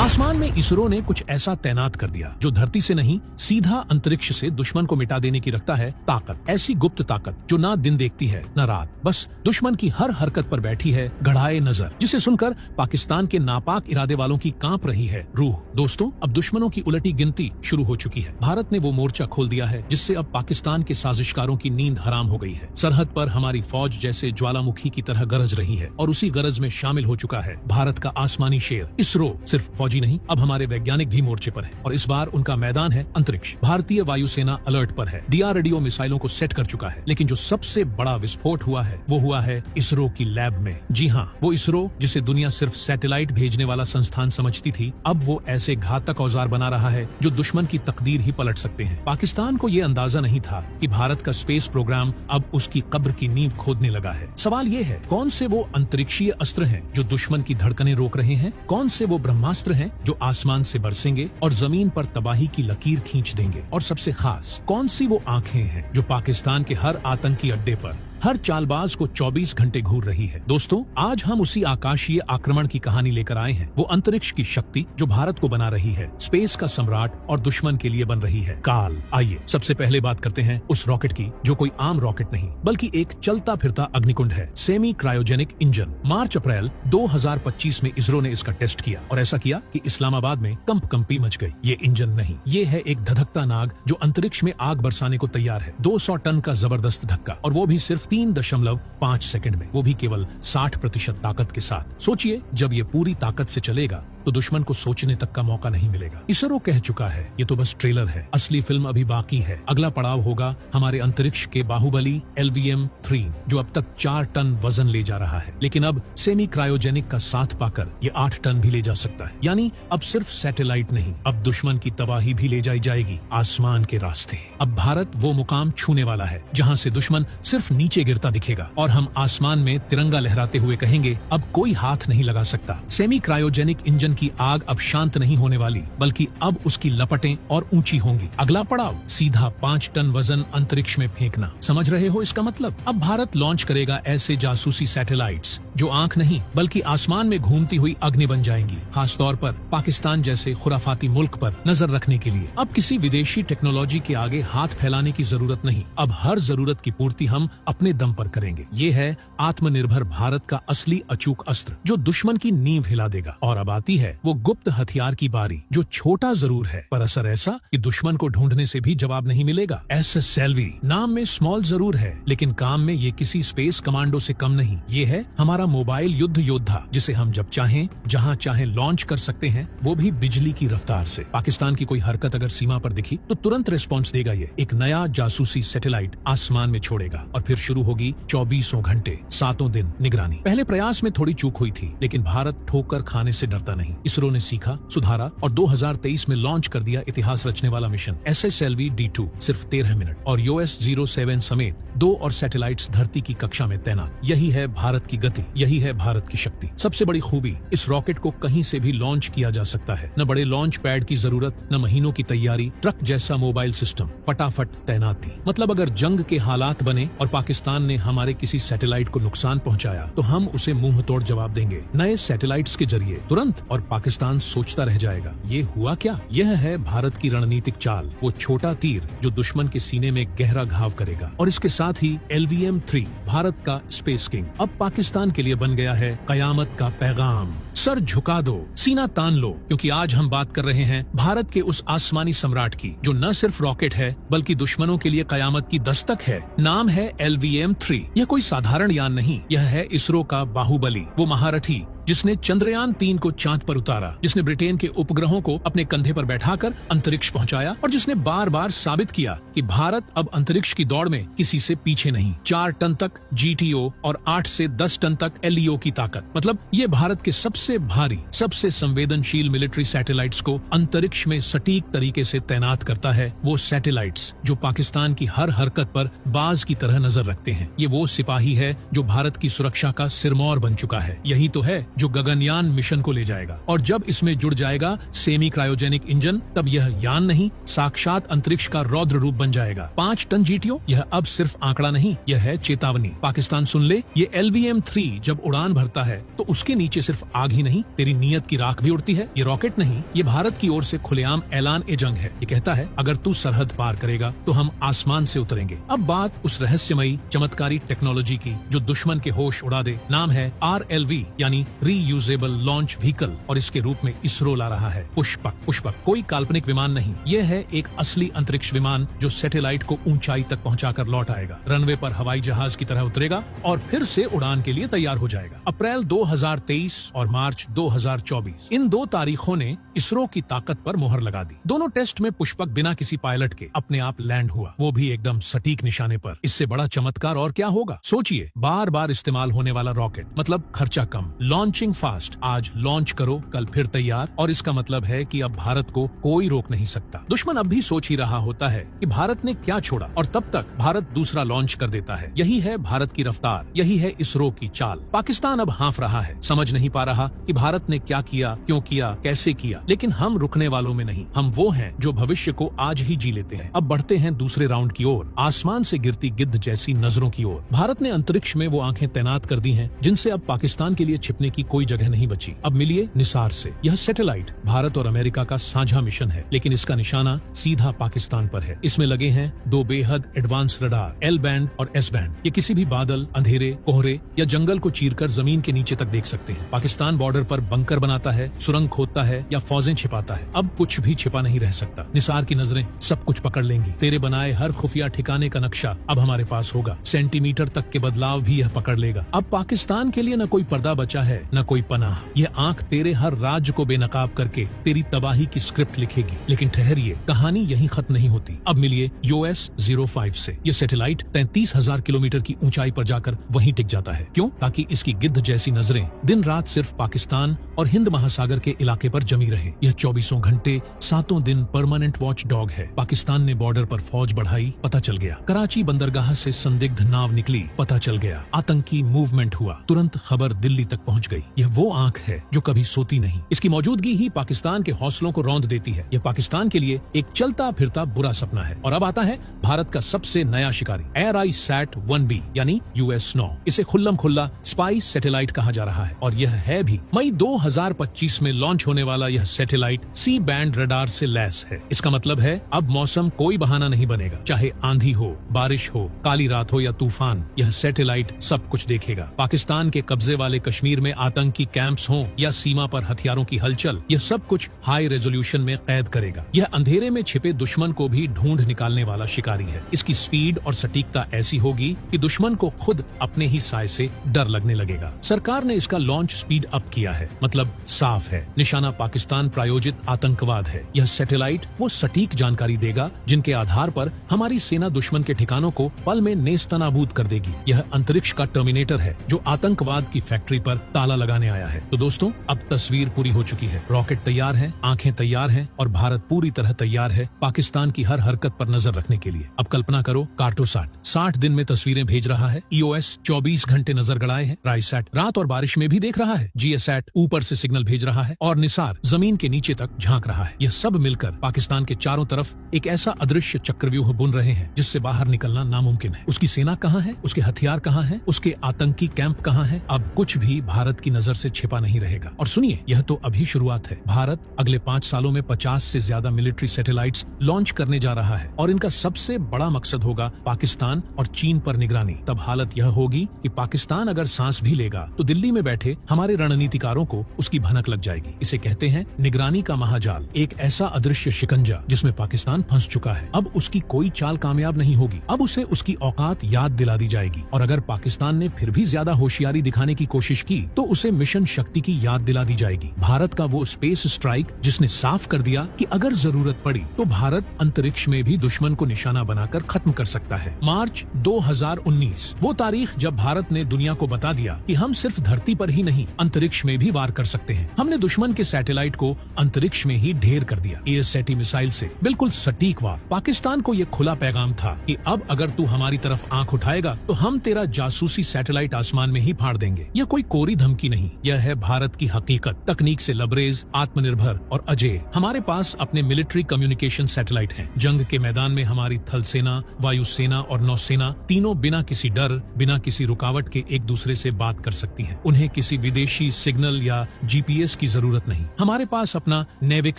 आसमान में इसरो ने कुछ ऐसा तैनात कर दिया जो धरती से नहीं सीधा अंतरिक्ष से दुश्मन को मिटा देने की रखता है ताकत। ऐसी गुप्त ताकत जो ना दिन देखती है न रात, बस दुश्मन की हर हरकत पर बैठी है गढ़ाए नजर, जिसे सुनकर पाकिस्तान के नापाक इरादे वालों की कांप रही है रूह। दोस्तों, अब दुश्मनों की उलटी गिनती शुरू हो चुकी है। भारत ने वो मोर्चा खोल दिया है जिससे अब पाकिस्तान के साजिशकारों की नींद हराम हो गई है। सरहद पर हमारी फौज जैसे ज्वालामुखी की तरह गरज रही है और उसी गरज में शामिल हो चुका है भारत का आसमानी शेर इसरो। सिर्फ फौजी नहीं, अब हमारे वैज्ञानिक भी मोर्चे पर हैं और इस बार उनका मैदान है अंतरिक्ष। भारतीय वायुसेना अलर्ट पर है, डीआरडीओ मिसाइलों को सेट कर चुका है, लेकिन जो सबसे बड़ा विस्फोट हुआ है वो हुआ है इसरो की लैब में। जी हाँ, वो इसरो जिसे दुनिया सिर्फ सैटेलाइट भेजने वाला संस्थान समझती थी, अब वो ऐसे घातक औजार बना रहा है जो दुश्मन की तकदीर ही पलट सकते हैं। पाकिस्तान को ये अंदाजा नहीं था कि भारत का स्पेस प्रोग्राम अब उसकी कब्र की नींव खोदने लगा है। सवाल ये है, कौन से वो अंतरिक्षीय अस्त्र हैं जो दुश्मन की धड़कनें रोक रहे हैं? कौन से वो ब्रह्मास्त्र हैं जो आसमान से बरसेंगे और जमीन पर तबाही की लकीर खींच देंगे? और सबसे खास, कौन सी वो आंखें हैं जो पाकिस्तान के हर आतंकी अड्डे पर, हर चालबाज को 24 घंटे घूर रही है? दोस्तों, आज हम उसी आकाशीय आक्रमण की कहानी लेकर आए हैं। वो अंतरिक्ष की शक्ति जो भारत को बना रही है, स्पेस का सम्राट और दुश्मन के लिए बन रही है काल। आइए सबसे पहले बात करते हैं उस रॉकेट की जो कोई आम रॉकेट नहीं बल्कि एक चलता फिरता अग्निकुंड है, सेमी क्रायोजेनिक इंजन। मार्च अप्रैल 2025 में इसरो ने इसका टेस्ट किया और ऐसा किया कि इस्लामाबाद में कंपकंपी मच गई। ये इंजन नहीं, ये है एक धधकता नाग जो अंतरिक्ष में आग बरसाने को तैयार है। 200 टन का जबरदस्त धक्का, और वो भी सिर्फ 3.5 सेकंड में, वो भी केवल 60% ताकत के साथ। सोचिए, जब ये पूरी ताकत से चलेगा तो दुश्मन को सोचने तक का मौका नहीं मिलेगा। इसरो कह चुका है ये तो बस ट्रेलर है, असली फिल्म अभी बाकी है। अगला पड़ाव होगा हमारे अंतरिक्ष के बाहुबली LVM-3 जो अब तक 4 टन वजन ले जा रहा है, लेकिन अब सेमी क्रायोजेनिक का साथ पाकर ये 8 टन भी ले जा सकता है। यानी अब सिर्फ सैटेलाइट नहीं, अब दुश्मन की तबाही भी ले जाई जाएगी आसमान के रास्ते। अब भारत वो मुकाम छूने वाला है जहाँ से दुश्मन सिर्फ नीचे गिरता दिखेगा और हम आसमान में तिरंगा लहराते हुए कहेंगे अब कोई हाथ नहीं लगा सकता। सेमी क्रायोजेनिक इंजन की आग अब शांत नहीं होने वाली, बल्कि अब उसकी लपटें और ऊंची होंगी। अगला पड़ाव सीधा 5 टन वजन अंतरिक्ष में फेंकना। समझ रहे हो इसका मतलब? अब भारत लॉन्च करेगा ऐसे जासूसी सैटेलाइट्स जो आंख नहीं बल्कि आसमान में घूमती हुई अग्नि बन जाएंगी, खासतौर पर पाकिस्तान जैसे खुराफाती मुल्क पर नजर रखने के लिए। अब किसी विदेशी टेक्नोलॉजी के आगे हाथ फैलाने की जरूरत नहीं, अब हर जरूरत की पूर्ति हम अपने दम पर करेंगे। ये है आत्मनिर्भर भारत का असली अचूक अस्त्र जो दुश्मन की नींव हिला देगा। और अब आती है वो गुप्त हथियार की बारी जो छोटा जरूर है पर असर ऐसा कि दुश्मन को ढूंढने से भी जवाब नहीं मिलेगा। SSLV नाम में स्मॉल जरूर है, लेकिन काम में ये किसी स्पेस कमांडो से कम नहीं। ये है हमारा मोबाइल युद्ध योद्धा जिसे हम जब चाहें जहां चाहें लॉन्च कर सकते हैं, वो भी बिजली की रफ्तार से। पाकिस्तान की कोई हरकत अगर सीमा पर दिखी तो तुरंत रिस्पॉन्स देगा। ये एक नया जासूसी सैटेलाइट आसमान में छोड़ेगा और फिर शुरू होगी 24 घंटे 7 दिन निगरानी। पहले प्रयास में थोड़ी चूक हुई थी, लेकिन भारत ठोकर खाने से डरता नहीं। इसरो ने सीखा, सुधारा और 2023 में लॉन्च कर दिया इतिहास रचने वाला मिशन SSLV-D2। सिर्फ 13 मिनट और US-07 समेत 2 और सैटेलाइट्स धरती की कक्षा में तैनात। यही है भारत की गति, यही है भारत की शक्ति। सबसे बड़ी खूबी, इस रॉकेट को कहीं से भी लॉन्च किया जा सकता है। न बड़े लॉन्च पैड की जरूरत, न महीनों की तैयारी, ट्रक जैसा मोबाइल सिस्टम, फटाफट तैनाती। मतलब अगर जंग के हालात बने और पाकिस्तान ने हमारे किसी सैटेलाइट को नुकसान पहुंचाया तो हम उसे मुंह तोड़ जवाब देंगे नए सैटेलाइट्स के जरिए तुरंत, और पाकिस्तान सोचता रह जाएगा ये हुआ क्या। यह है भारत की रणनीतिक चाल, वो छोटा तीर जो दुश्मन के सीने में गहरा घाव करेगा। और इसके साथ ही LVM-3 भारत का स्पेस किंग अब पाकिस्तान के लिए बन गया है कयामत का पैगाम। सर झुका दो, सीना तान लो, क्योंकि आज हम बात कर रहे हैं भारत के उस आसमानी सम्राट की जो न सिर्फ रॉकेट है बल्कि दुश्मनों के लिए कयामत की दस्तक है। नाम है LVM-3। यह कोई साधारण यान नहीं, यह है इसरो का बाहुबली, वो महारथी जिसने चंद्रयान-3 को चांद पर उतारा, जिसने ब्रिटेन के उपग्रहों को अपने कंधे पर बैठाकर अंतरिक्ष पहुंचाया और जिसने बार बार साबित किया कि भारत अब अंतरिक्ष की दौड़ में किसी से पीछे नहीं। 4 टन तक GTO और 8 से 10 टन तक LEO की ताकत, मतलब ये भारत के सबसे भारी, सबसे संवेदनशील मिलिट्री सैटेलाइट्स को अंतरिक्ष में सटीक तरीके से तैनात करता है। वो सैटेलाइट्स जो पाकिस्तान की हर हरकत पर बाज की तरह नजर रखते हैं। ये वो सिपाही है जो भारत की सुरक्षा का सिरमौर बन चुका है। यही तो है जो गगनयान मिशन को ले जाएगा। और जब इसमें जुड़ जाएगा सेमी क्रायोजेनिक इंजन, तब यह यान नहीं, साक्षात अंतरिक्ष का रौद्र रूप बन जाएगा। 5 टन GTO, यह अब सिर्फ आंकड़ा नहीं, यह है चेतावनी। पाकिस्तान सुन ले, ये LVM-3 जब उड़ान भरता है तो उसके नीचे सिर्फ आग ही नहीं, तेरी नीयत की राख भी उड़ती है। ये रॉकेट नहीं, ये भारत की ओर से खुलेआम ऐलान ए जंग है। ये कहता है, अगर तू सरहद पार करेगा तो हम आसमान से उतरेंगे। अब बात उस रहस्यमयी चमत्कारी टेक्नोलॉजी की जो दुश्मन के होश उड़ा दे। नाम है RLV यानी रीयूजेबल लॉन्च व्हीकल, और इसके रूप में इसरो ला रहा है पुष्पक। पुष्पक कोई काल्पनिक विमान नहीं, यह है एक असली अंतरिक्ष विमान जो सैटेलाइट को ऊंचाई तक पहुंचाकर लौट आएगा, रनवे पर हवाई जहाज की तरह उतरेगा और फिर से उड़ान के लिए तैयार हो जाएगा। अप्रैल 2023 और मार्च 2024, इन 2 तारीखों ने इसरो की ताकत पर मुहर लगा दी। दोनों टेस्ट में पुष्पक बिना किसी पायलट के अपने आप लैंड हुआ, वो भी एकदम सटीक निशाने पर। इससे बड़ा चमत्कार और क्या होगा? सोचिए, बार बार इस्तेमाल होने वाला रॉकेट, मतलब खर्चा कम, लॉन्चिंग फास्ट। आज लॉन्च करो, कल फिर तैयार, और इसका मतलब है कि अब भारत को कोई रोक नहीं सकता। दुश्मन अब भी सोच ही रहा होता है कि भारत ने क्या छोड़ा, और तब तक भारत दूसरा लॉन्च कर देता है। यही है भारत की रफ्तार, यही है इसरो की चाल। पाकिस्तान अब हाँफ रहा है, समझ नहीं पा रहा कि भारत ने क्या किया, क्यों किया, कैसे किया। लेकिन हम रुकने वालों में नहीं, हम वो हैं जो भविष्य को आज ही जी लेते हैं। अब बढ़ते हैं दूसरे राउंड की ओर, आसमान से गिरती गिद्ध जैसी नजरों की ओर। भारत ने अंतरिक्ष में वो आंखें तैनात कर दी हैं जिनसे अब पाकिस्तान के लिए छिपने की कोई जगह नहीं बची। अब मिलिए निसार से। यह सैटेलाइट भारत और अमेरिका का साझा मिशन है, लेकिन इसका निशाना सीधा पाकिस्तान पर है। इसमें लगे हैं 2 बेहद एडवांस रडार, L बैंड और S बैंड। ये किसी भी बादल, अंधेरे, कोहरे या जंगल को चीरकर जमीन के नीचे तक देख सकते हैं। पाकिस्तान बॉर्डर पर बंकर बनाता है, सुरंग खोदता है या फौजें छिपाता है, अब कुछ भी छिपा नहीं रह सकता। निसार की नजरें सब कुछ पकड़ लेंगी। तेरे बनाए हर खुफिया ठिकाने का नक्शा अब हमारे पास होगा, सेंटीमीटर तक के बदलाव भी यह पकड़ लेगा। अब पाकिस्तान के लिए न कोई पर्दा बचा है, न कोई पनाह। यह आंख तेरे हर राज्य को बेनकाब करके तेरी तबाही की स्क्रिप्ट लिखेगी। लेकिन ठहरिए, कहानी यहीं खत्म नहीं होती। अब मिलिए US-05 से। ये सैटेलाइट 33,000 किलोमीटर की ऊंचाई पर जाकर वहीं टिक जाता है। क्यों? ताकि इसकी गिद्ध जैसी नजरें दिन रात सिर्फ पाकिस्तान और हिंद महासागर के इलाके पर जमी रहे। यह 24 घंटे 7 दिन परमानेंट वॉच डॉग है। पाकिस्तान ने बॉर्डर पर फौज बढ़ाई, पता चल गया। कराची बंदरगाह से संदिग्ध नाव निकली, पता चल गया। आतंकी मूवमेंट हुआ, तुरंत खबर दिल्ली तक पहुंच गई। यह वो आंख है जो कभी सोती नहीं। इसकी मौजूदगी ही पाकिस्तान के हौसलों को रौंद देती है। यह पाकिस्तान के लिए एक चलता फिरता बुरा सपना है। और अब आता है भारत का सबसे नया शिकारी, AirISat-1B यानी US-9। इसे खुल्लम खुल्ला स्पाइस सैटेलाइट कहा जा रहा है, और यह है भी। मई 2025 में लॉन्च होने वाला यह सैटेलाइट C बैंड रडार से लैस है। इसका मतलब है अब मौसम कोई बहाना नहीं बनेगा। चाहे आंधी हो, बारिश हो, काली रात हो या तूफान, यह सैटेलाइट सब कुछ देखेगा। पाकिस्तान के कब्जे वाले कश्मीर में आतंकी कैंप्स हों या सीमा पर हथियारों की हलचल, यह सब कुछ हाई रेजोल्यूशन में कैद करेगा। यह अंधेरे में छिपे दुश्मन को भी ढूंढ निकालने वाला शिकारी है। इसकी स्पीड और सटीकता ऐसी होगी कि दुश्मन को खुद अपने ही साय से डर लगने लगेगा। सरकार ने इसका लॉन्च स्पीड अप किया है, मतलब साफ है, निशाना पाकिस्तान प्रायोजित आतंकवाद है। यह सैटेलाइट वो सटीक जानकारी देगा जिनके आधार पर हमारी सेना दुश्मन के ठिकानों को पल में नेस्तनाबूद कर देगी। यह अंतरिक्ष का टर्मिनेटर है जो आतंकवाद की फैक्ट्री पर ताला लगाने आया है। तो दोस्तों, अब तस्वीर पूरी हो चुकी है। रॉकेट तैयार है, आंखें तैयार हैं और भारत पूरी तरह तैयार है पाकिस्तान की हर हरकत पर नजर रखने के लिए। अब कल्पना करो, कार्टोसाट 60 दिन में तस्वीरें भेज रहा है, EOS 24 घंटे नजर गड़ाए है, राइसैट रात और बारिश में भी देख रहा है, GSAT ऊपर से सिग्नल भेज रहा है और निसार जमीन के नीचे तक झांक रहा है। यह सब मिलकर पाकिस्तान के चारों तरफ एक ऐसा अदृश्य चक्रव्यूह बुन रहे हैं जिससे बाहर निकलना नामुमकिन है। उसकी सेना कहाँ है, उसके हथियार कहाँ हैं, उसके आतंकी कैंप कहाँ हैं? अब कुछ भी भारत की नजर से छिपा नहीं रहेगा। और सुनिए, यह तो अभी शुरुआत है। भारत अगले 5 सालों में 50 से ज्यादा मिलिट्री सैटेलाइट्स लॉन्च करने जा रहा है और इनका सबसे बड़ा मकसद होगा पाकिस्तान और चीन पर निगरानी। तब हालत यह होगी कि पाकिस्तान अगर सांस भी लेगा तो दिल्ली में बैठे हमारे रणनीतिकारों को उसकी भनक लग जाएगी। इसे कहते हैं निगरानी का महाजाल, एक ऐसा अदृश्य शिकंजा जिसमें पाकिस्तान फंस चुका है। अब उसकी कोई चाल कामयाब नहीं होगी। अब उसे उसकी औकात याद दिला दी जाएगी और अगर पाकिस्तान ने फिर भी ज्यादा होशियारी दिखाने की कोशिश की तो उसे मिशन शक्ति की याद दिला दी जाएगी। भारत का वो स्पेस स्ट्राइक जिसने साफ कर दिया कि अगर जरूरत पड़ी तो भारत अंतरिक्ष में भी दुश्मन को निशाना बनाकर खत्म कर सकता है। मार्च 2019 वो तारीख जब भारत ने दुनिया को बता दिया कि हम सिर्फ धरती पर ही नहीं अंतरिक्ष में भी वार कर सकते हैं। हमने दुश्मन के सैटेलाइट को अंतरिक्ष में ही ढेर कर दिया। ASAT मिसाइल से बिल्कुल सटीक वार। पाकिस्तान को ये खुला पैगाम था कि अब अगर तू हमारी तरफ आंख उठाएगा तो हम तेरा जासूसी सैटेलाइट आसमान में ही फाड़ देंगे। यह कोई कोरी धमकी की नहीं, यह है भारत की हकीकत। तकनीक से लबरेज, आत्मनिर्भर और अजेय। हमारे पास अपने मिलिट्री कम्युनिकेशन सैटेलाइट हैं। जंग के मैदान में हमारी थल सेना, वायुसेना और नौसेना तीनों बिना किसी डर, बिना किसी रुकावट के एक दूसरे से बात कर सकती हैं। उन्हें किसी विदेशी सिग्नल या जीपीएस की जरूरत नहीं। हमारे पास अपना नेविक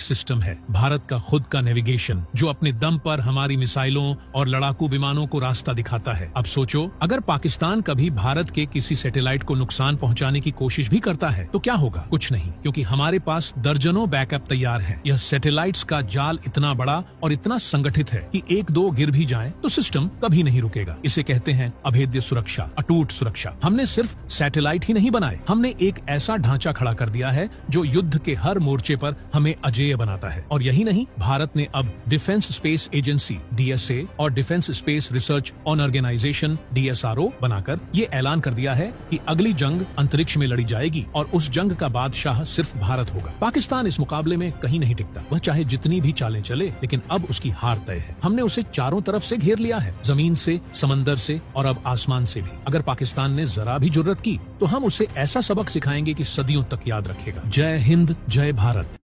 सिस्टम है, भारत का खुद का नेविगेशन, जो अपने दम पर हमारी मिसाइलों और लड़ाकू विमानों को रास्ता दिखाता है। अब सोचो, अगर पाकिस्तान कभी भारत के किसी सैटेलाइट को नुकसान पहुंचाने की कोशिश भी करता है तो क्या होगा? कुछ नहीं, क्योंकि हमारे पास दर्जनों बैकअप तैयार हैं। यह सैटेलाइट्स का जाल इतना बड़ा और इतना संगठित है कि एक दो गिर भी जाए तो सिस्टम कभी नहीं रुकेगा। इसे कहते हैं अभेद्य सुरक्षा, अटूट सुरक्षा। हमने सिर्फ सैटेलाइट ही नहीं बनाए, हमने एक ऐसा ढांचा खड़ा कर दिया है जो युद्ध के हर मोर्चे पर हमें अजेय बनाता है। और यही नहीं, भारत ने अब डिफेंस स्पेस एजेंसी DSA और defence space research organisation DSRO बनाकर ये ऐलान कर दिया है कि अगली जंग अंतरिक्ष में लड़ी जाएगी और उस जंग का बादशाह सिर्फ भारत होगा। पाकिस्तान इस मुकाबले में कहीं नहीं टिकता। वह चाहे जितनी भी चालें चले, लेकिन अब उसकी हार तय है। हमने उसे चारों तरफ से घेर लिया है, जमीन से, समंदर से और अब आसमान से भी। अगर पाकिस्तान ने जरा भी जुर्रत की तो हम उसे ऐसा सबक सिखाएंगे कि सदियों तक याद रखेगा। जय हिंद, जय भारत।